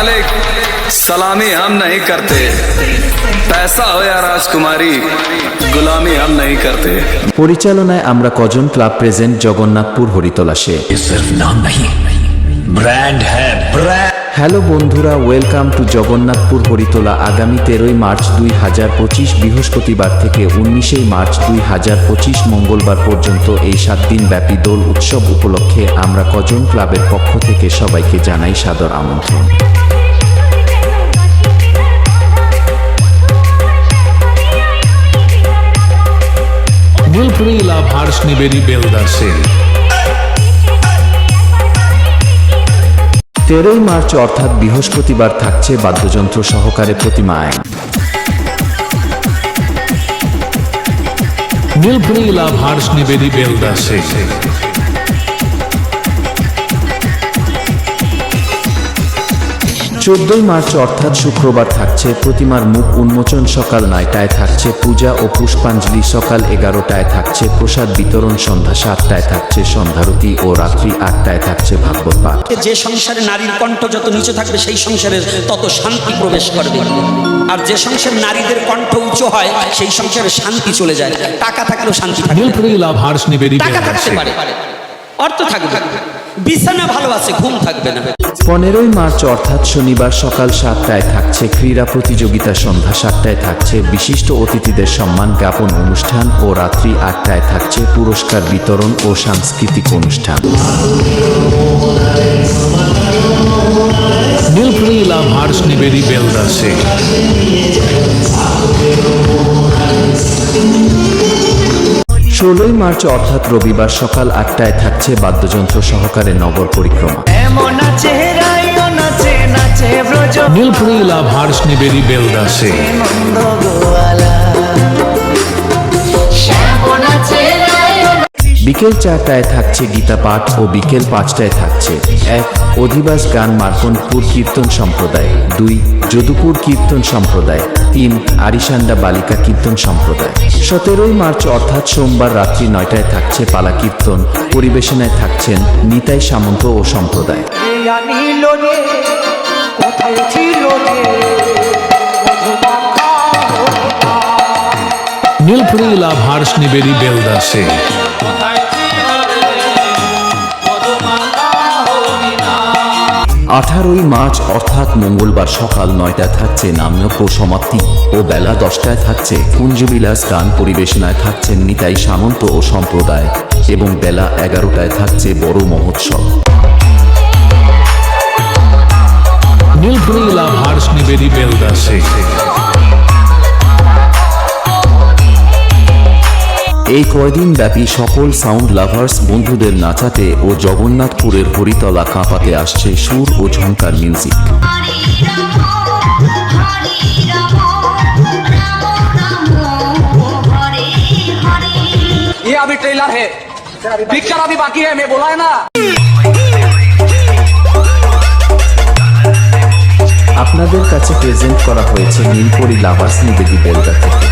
मालिक सलामी हम नहीं करते, पैसा हो या राजकुमारी गुलामी हम नहीं करते। পরিচালনায় আমরা কজন ক্লাব প্রেজেন্ট জগন্নাথপুর হরিতলাসে। ये सिर्फ नाम नहीं, ब्रांड है, ब्रांड। হ্যালো বন্ধুরা, ওয়েলকাম টু জগন্নাথপুর হরিতলা। আগামী 13 মার্চ 2025 বৃহস্পতিবার থেকে 19 মার্চ 2025 মঙ্গলবার পর্যন্ত এই 7 দিন ব্যাপী দোল উৎসব উপলক্ষে আমরা কজন ক্লাবের পক্ষ থেকে সবাইকে জানাই সাদর আমন্ত্রণ। নীলপুরি লাভার্স নিবেদি বেলদা সেল। 13 মার্চ অর্থাৎ বৃহস্পতিবার থাকছে বাদ্যযন্ত্র সহকারে প্রতিমা আইন। নীলপুরি লাভার্স নিবেদি বেলদা সেল। 14 মার্চ অর্থাৎ শুক্রবার থাকছে প্রতিমার মুখ উন্মোচন, সকাল 9টায় থাকছে পূজা ও পুষ্পাঞ্জলি, সকাল 11টায় থাকছে প্রসাদ বিতরণ, সন্ধ্যা 7টায় থাকছে সন্ধ্যারতি ও রাত্রি 8টায় থাকছে ভাগবত পাঠ। যে সংসারে নারীর কণ্ঠ যত নিচু থাকবে সেই সংসারে তত শান্তি প্রবেশ করবে, আর যে সংসারে নারীদের কণ্ঠ উঁচু হয় সেই সংসারে শান্তি চলে যায়। টাকা থাকলেও শান্তি থাকে, নীলপুরি লাভার্স নিবেদি টাকা বেলদা থাকতে সেল। পারে, অর্থ থাকবে, বিছানা ভালো আছে, ঘুম থাকবে না। 15 মার্চ অর্থাৎ শনিবার সকাল 7টায় থাকছে ক্রীড়া প্রতিযোগিতা, সন্ধ্যা 7টায় থাকছে বিশিষ্ট অতিথিদের সম্মান জ্ঞাপন অনুষ্ঠান ও রাত্রি 8টায় থাকছে পুরস্কার বিতরণ ও সাংস্কৃতিক অনুষ্ঠান। নীলপুরি লাভার্স নিবেদি বেলদা সেল। 16 মার্চ অর্থাৎ রবিবার সকাল 8টায় থাকছে বাদ্যযন্ত্র সহকারে নগর পরিক্রমা। নীলপুরি লাভার্স নিবেদি বেলদা সেল। বিকেল 4টায় থাকছে গীতা পাঠ ও বিকেল 5টায় থাকছে 1 অধিবাস গান মার্কনপুর কীর্তন সম্প্রদায়, 2 যদুপুর কীর্তন সম্প্রদায়, 3 আরিসান্ডা বালিকা কীর্তন সম্প্রদায়। 17 মার্চ অর্থাৎ সোমবার রাত্রি 9টায় থাকছে পালা কীর্তন, পরিবেশনায় থাকছেন নিতাই সামন্ত ও সম্প্রদায়। নীলপুরি লাভার্স নিবেদি বেলদা সেল। 18 মার্চ অর্থাৎ মঙ্গলবার সকাল 9টায় থাকছে নামযজ্ঞ সমাপ্তি ও বেলা 10টায় থাকছে কুঞ্জবিলাস গান, পরিবেশনায় থাকছেন নিতাই সামন্ত ও সম্প্রদায় এবং বেলা 11টায় থাকছে বড় মহোৎসব। নীলপুরি লাভার্স নিবেদি বেলদা সেল। এই কয়দিন ব্যাপী সকল সাউন্ড লাভার্স বন্ধুদের নাচাতে ও জগন্নাথপুরের হরিতলা কাঁপাতে আসছে সুর ও ঝঙ্কার মিউজিক। ये अभी ट्रेलर है, पिक्चर अभी बाकी है, मैं बोला है ना। আপনাদের কাছে প্রেজেন্ট করা হয়েছে নীলপরি লাভার্স নিবেদি বেলদা থেকে।